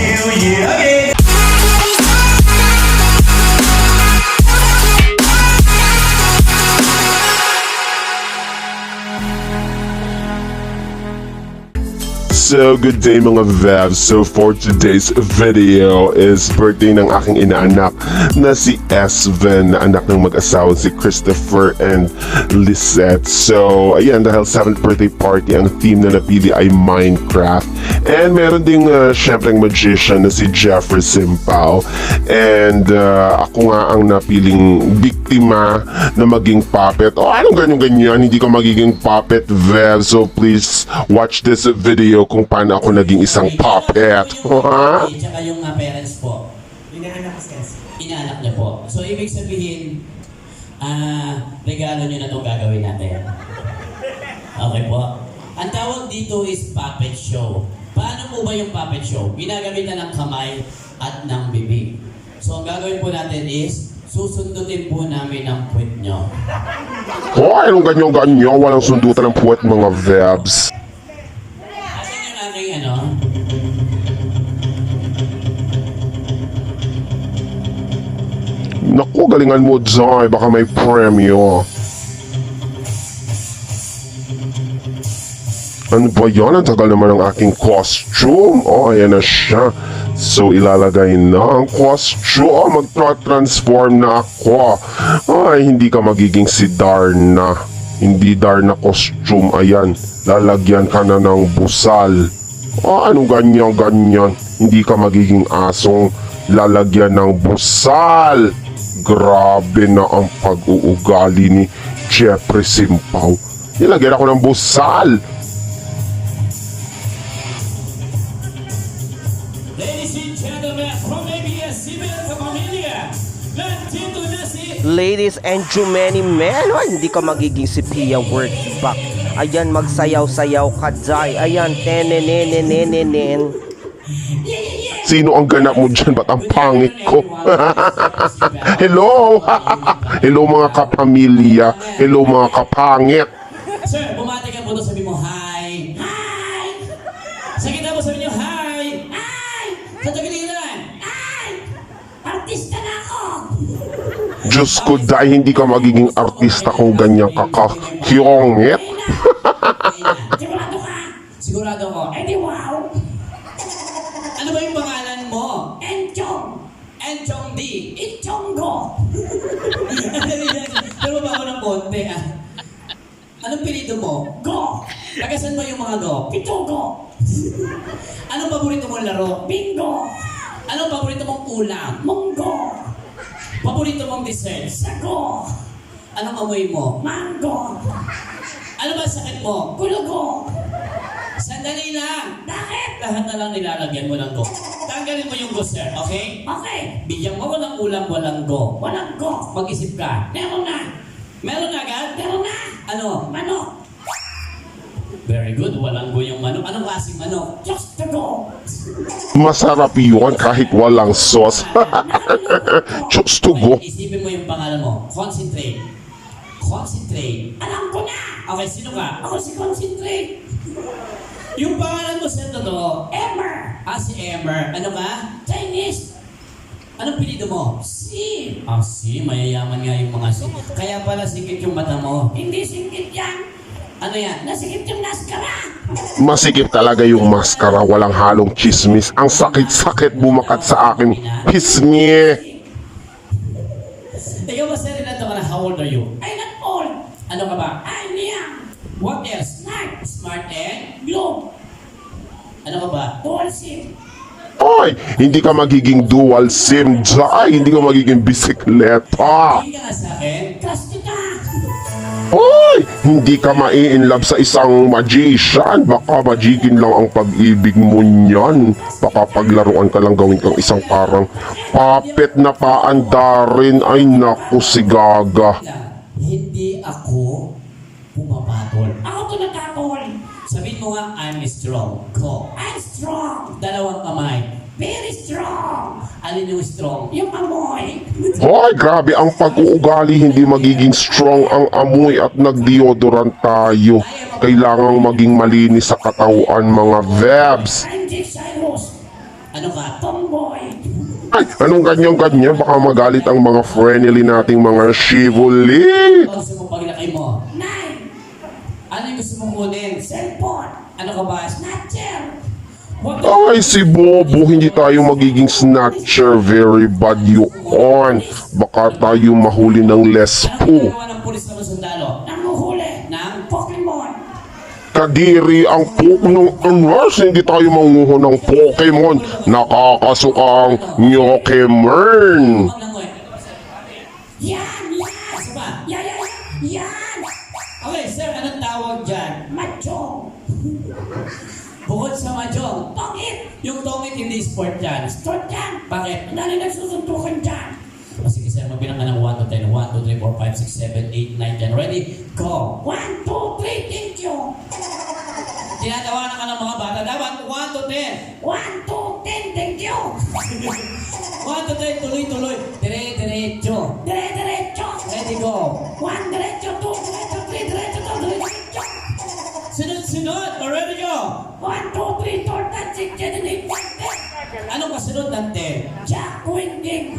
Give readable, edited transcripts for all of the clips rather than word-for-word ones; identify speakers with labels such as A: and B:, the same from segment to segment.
A: New Year again!
B: So, good day mga Vavs. So, for today's video is birthday ng aking inaanak na si Sven, na anak ng mag-asawa si Christopher and Lisette. So, ayan, dahil 7th birthday party, ang theme na napili ay Minecraft. And meron ding syempre magician na si Jeffrey Simpao. And ako nga ang napiling biktima na maging puppet. Oh, anong ganyan-ganyan? Hindi ka magiging puppet, Vev. So, please watch this video kung paano ako naging isang puppet.
C: Tsaka yung parents po.
A: Inaanak ko siya.
C: Inaanak niya po. So, ibig sabihin, regalo niyo na itong gagawin natin. Okay po. Ang tawag dito is puppet show. Paano po ba yung puppet show? Ginagamitan ng kamay at ng bibig. So, ang gagawin po natin is, susundutin po namin ang puwet nyo.
B: Oh, anong ganyan-ganyan? Walang sundutan ng puwet mga Vebs.
C: Asan yung aking ano?
B: Naku, galingan mo dyan. Baka may premyo. Ano ba yan? Ang tagal naman ng aking costume. Oh, ayan na siya. So, ilalagay na ang costume. Magtra-transform na ako. Ay, hindi ka magiging si Darna. Hindi Darna costume. Ayan, lalagyan ka na ng busal. Oh, anong ganyan-ganyan? Hindi ka magiging asong lalagyan ng busal. Grabe na ang pag-uugali ni Jeffrey Simpao. Nilagyan ako ng busal.
D: Ladies and gentlemen, hindi ka magiging si Pia Works back. Ayan, magsayaw-sayaw ka day. Ayan, tenenenenenenen.
B: Sino ang ganap mo dyan? Ba't ang pangit ko? Hello! Hello mga kapamilya. Hello mga kapangit.
C: Sir, bumati ka po ito, sabi mo, hi! Hi! Sa kita mo, sabi niyo, hi! Hi! Sa tagiliran, hi! Artista na ako!
B: Diyos ko, dahil hindi ka magiging artista kung ganyan kakakyongit.
C: Sigurado ka? Sigurado ko. Eh di wow! Ano ba yung pangalan mo? Enchong! Enchong D! Enchonggo! Pero ba ako ng konti ah? Anong pilido mo? Go! Lagasan mo yung mga go? Pitugo! Anong paborito mong laro? Bingo! Anong paborito mong ulam? Munggo! Paborito mong dessert? Sago! Anong amoy mo? Mango! Ano ba sakit mo? Gulugo! Sandali lang! Bakit? Lahat na lang nilalagyan mo ng go. Tanggalin mo yung go, sir, okay? Okay. Bigyan mo ng ulam, walang go. Walang go. Mag-isip ka. Meron na. Meron na agad? Meron na. Ano? Manok. Very good. Walang go yung manok. Anong klaseng manok? Just to go.
B: Masarap yun kahit walang sauce. Just to go.
C: Isipin mo yung pangalan mo. Concentrate. Concentrate. Alam ko na. Okay, sino ka? Ako si Concentrate. Yung pangalan mo sa totoo? Emmer. Ah, si Emmer. Ano ka? Chinese. Anong pilido mo? Si. Ah, si. Mayayaman nga yung mga si. Kaya pala sikit yung mata mo. Hindi sikit yan. Ano yan? Nasikip yung maskara.
B: Masikip talaga yung maskara. Walang halong chismis. Ang sakit-sakit bumakat sa akin. Pismie.
C: Ikaw ba sa rin na ka na? How old are you? I'm not old. Ano ka ba? I'm young. What else? Smart. Smart and? Globe. Ano ka ba? Dual SIM.
B: Ay, hindi ka magiging dual SIM. Ay, hindi ka magiging bisikleta.
C: Hindi ka nga sa akin. Trust kita.
B: Ay, hindi ka mai-inlove sa isang magician. Baka magikin lang ang pag-ibig mo niyan. Baka paglaruan ka lang, gawin kang isang parang puppet na paandarin. Ay naku, si Gaga.
C: Hindi ako pumapatol. Ako to nagkatol. Sabihin mo nga, I'm strong. Ko. I'm strong. Dalawang kamay. Very strong. Alin yung strong? Yung amoy.
B: Ay, grabe ang pag-uugali. Hindi magiging strong ang amoy at nag-deodorant tayo. Kailangang maging malinis sa katawan, mga Vebs.
C: I'm Jake Cyrus. Ano ka? Tomboy.
B: Ay, anong ganyan-ganyan? Baka magalit ang mga friendly nating mga shivuli.
C: Ano gusto mong paglakay mo? Nine. Ano yung gusto mong kunin? Cellphone. Ano ka ba? Snatcher.
B: Ay, si Bobo, hindi tayo magiging snatcher. Very bad yun. Baka tayo mahuli ng lespo.
C: Anong ginagawa ng pulis na sundalo? Nanguhuli ng Pokemon.
B: Kadiri ang ng unless hindi tayo manguho ng Pokemon. Nakakasukang Nyokemern.
C: Yan! Isa pa? Yan! Okay, sir, anong tawag dyan? Macho. Bukod sa macho, tongit. Yung tongit hindi sport dyan. Sport dyan. Bakit? Ang dali nagsusuntukan dyan. O sige, sir, mabilang ka ng 1 to 10. 1, 2, 3, 4, 5, 6, 7, 8, 9, 10. Ready? Go! 1, 2, 3, thank you. Tinatawanan ka ng mga bata. Dapat 1 to 10. 1, 2, 10, thank you. 1 to 10, tuloy-tuloy. Dire-diretso. Dire-diretso. Ready, go. 1, diretso, 2, diretso, 3, diretso, 2, diretso. Sunod-sunod. Ready, go. 1, 2, 3, 4, 5, 6, 7, 8, 9, 10. Anong kasunod ng 10? Jack Winging.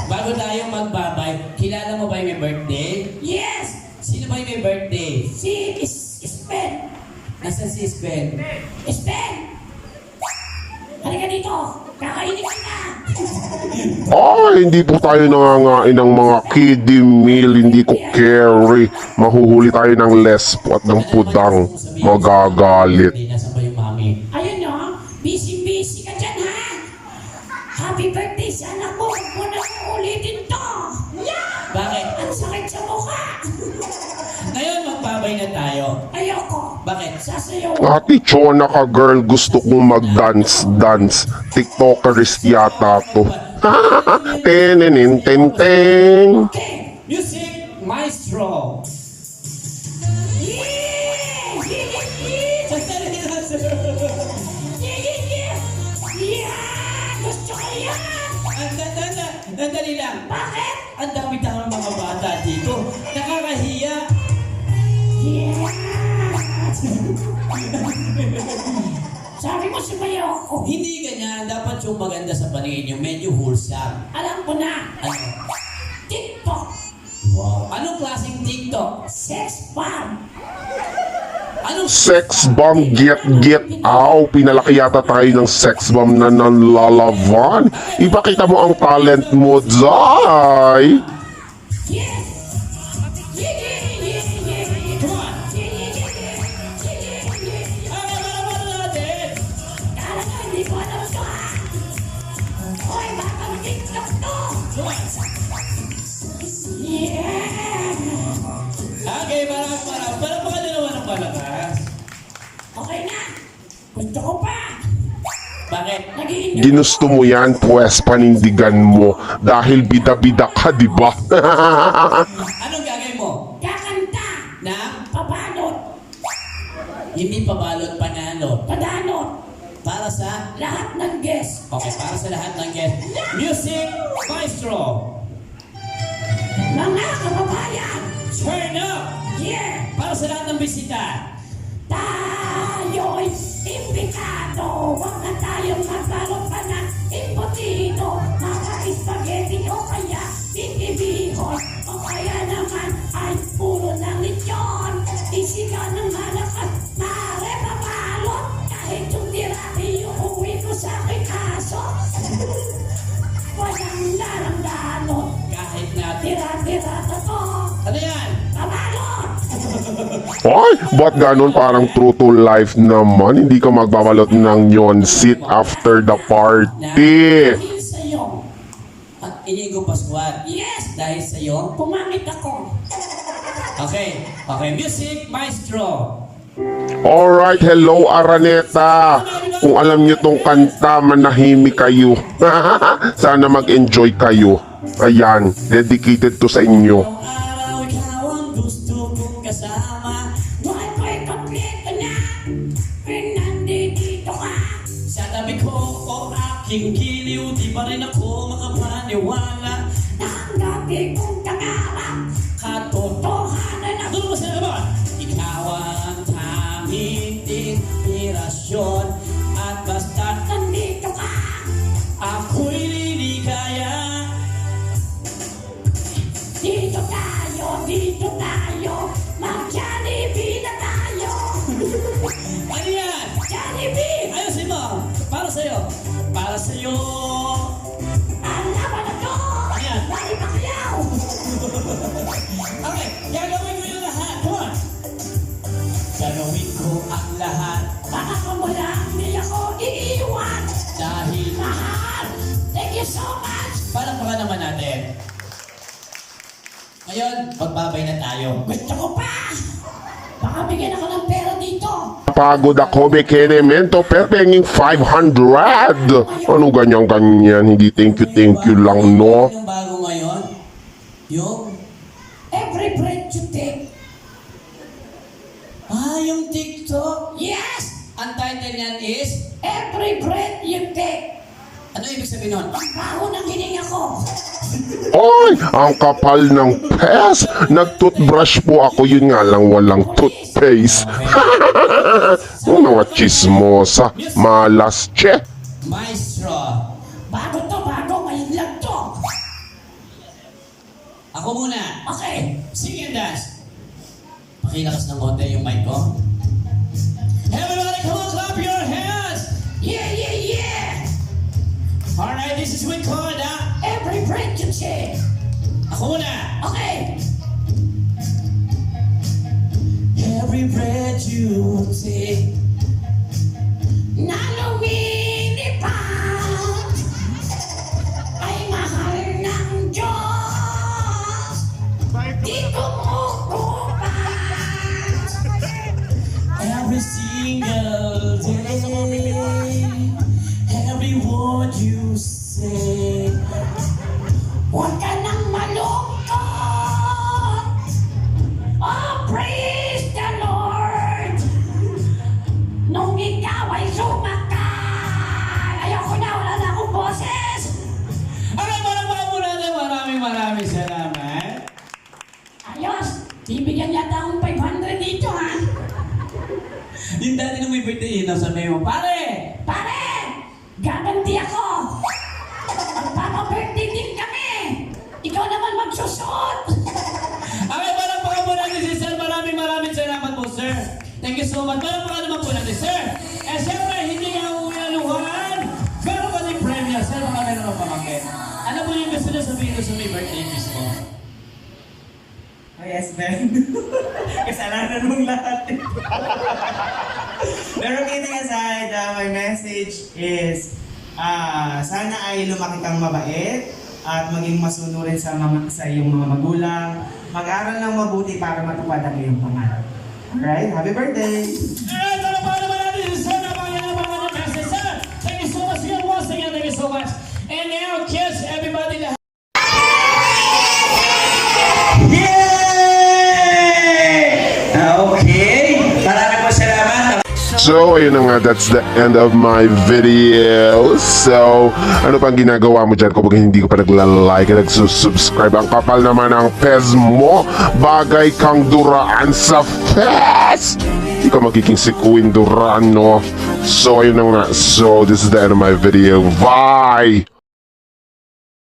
C: Bago tayo magbabay, kilala mo ba yung may birthday? Yes! Sino ba yung may birthday? Si Sven. Nasaan si Sven? Sven! Halika dito! Kakainin ka!
B: Ay, hindi po tayo nangangain ng mga kiddie meal. Hindi ko carry. Mahuhuli tayo ng lespo at ng pudang. Magagalit.
C: Nasaan ba yung mami? Ayun no, busy-busy ka dyan ha! Happy birthday sa anak mo! Huwag mo na ulitin to! Yeah! Bakit? Ang sakit sa mukha! Ngayon magbabay na tayo. Ayoko. Bakit? Sasayaw.
B: Ate Chona ka girl, gusto kong mag-dance. TikTokerist yata to. Tenenin tenteng.
C: Okay, music maestro. Gusto ko yan! Nandali lang. Bakit? Ang dami-dami mga bata dito. Nakakahiya. Sabi mo sumayaw ako. Hindi ganyan. Dapat yung maganda sa paningin nyo. Medyo wholesome. Alam ko na. Ano? TikTok. Wow. Anong klaseng TikTok? Sex bomb. Anong
B: Sex bomb, get out. Pinalaki yata tayo ng sex bomb na nanlalavan. Ipakita mo ang talent mo, Zay.
C: Yes! Come on! Ano natin? Kala nga hindi ko alam ito ha! Hoy, bakang TikTok to! Come on! Yeah! Okay, parang baka dalawa ng palakas. Okay na! Gusto ko pa! Bakit? Nag-iingat
B: Ginusto mo yan, pues panindigan mo. Dahil bida-bida ka, di ba?
C: Anong gagawin mo? Kakanta na pabalot. Hindi pabalot, panalo. Padanot. Para sa lahat ng guest. Okay, para sa lahat ng guest. Music Maestro. Mga kababayan. Turn up. Yeah. Para sa lahat ng bisita. Tayo'y imbitado. Huwag na tayong magbalot pa ng impotito. Mga spaghetti o kaya titibihon. O kaya naman ay puro ng lechon. Isigaw ng malakas, mare pabalot. Kahit yung tirati yung uwi ko sa aking aso. Walang larang-dalot. Kahit na tira-tira to. Ano yan? Pabalot!
B: Ay, ba't ganun parang true to life naman? Hindi ka magbabalot ng yon sit after the party.
C: Dahil sa'yo. Inigo Pascual. Yes! Dahil sa'yo, pumangit ako. Okay. Okay. Music Maestro.
B: Alright, hello Araneta. Kung alam nyo tong kanta, manahimik kayo. Sana mag-enjoy kayo. Ayan, dedicated to sa inyo.
C: Ang araw, ikaw ang gusto kong kasama. Buhay ko'y kompleto na. Nandito ka. Sa tabi ko, o aking giliw. Di pa rin ako makapaniwala. Na ang dati kong tangarap. Katotohanan na. Doon mo sila ba? Ikaw ang tanging inspirasyon. At basta't nandito para sa'yo. Ang laban na to! Ayan. Lagi Pacquiao! Okay, gagawin ko yung lahat. Come on. Gagawin ko ang lahat. Baka ko mo lang, hindi ako iiwan. Dahil mahal. Thank you so much. Palakpakan naman natin. Ngayon, magbabay na tayo. Gusto ko pa! Baka bigyan ako ng pera dito.
B: Pagod ako, Bekenemento, pero penging 500. Anong ganyan-ganyan? Hindi thank you lang, no?
C: Yung bago ngayon, yung every breath you take. Yung TikTok? Yes! Ang title niyan is Every Breath You Take. Ano ibig sabihin nun? Ang bago ng hininga ko.
B: Ay, ang kapal ng pes. Nag-toothbrush po ako, yun nga lang walang toothpaste. Mga chismosa, malas, che.
C: Maestro. Bago to, bago. Ngayon lang to. Ako muna. Okay. Sing and dance. Pakilakas ng konti yung mic ko. Everybody, come on, clap your hands. Yeah, yeah, yeah. Alright, this is we call Every Breath You Take. Ako muna. Okay. Every breath you take na lumilipad ay mahal ng Diyos. Di kumukupat. Every single day, every word you say. Huwag ka nang malungkot. Oh, praise the Lord. Nung ikaw ay sumakal. Ayoko na, wala na akong boses. Okay, parang muna natin. Maraming salamat. Ayos. Bibigyan yata akong 500 dito, ha? Yung dati nung may birthday, sabi mo, Pare! Gaganti ako! Magpapa-birthday din kami! Ikaw naman magsusuot! Okay, palakpakan po natin si Sir. Maraming salamat po, sir. Thank you so much. Palakpakan naman po natin, sir. Eh, siyempre, hindi nga uwialuhan. Pero pa din premya, sir. Baka meron ang pamangkin. Ano po yung gusto na sabihin sa may birthday mismo?
A: Oh yes, Sven. Kasalanan mong lahat. Pero kidding aside, my message is sana ay lumaki kang mabait at maging masunurin sa iyong mga magulang. Mag-aral ng mabuti para matupad ang iyong pangarap. Alright? Happy birthday!
C: Alright, palakpakan naman natin si sir. Napakaganda naman ang message, sir. Thank you so much again. Once again, thank you so much. And now, kiss everybody lahat.
A: Okay. Maraming po salamat.
B: So, ayun na nga, that's the end of my video. So, ano pang ginagawa mo dyan kapag hindi ko pa nagla-like at nagsusubscribe? Ang kapal naman ng pez mo. Bagay kang duraan sa pez. Hindi ka magiging si Queen Duraan, no? So, ayun na nga. So, this is the end of my video. Bye!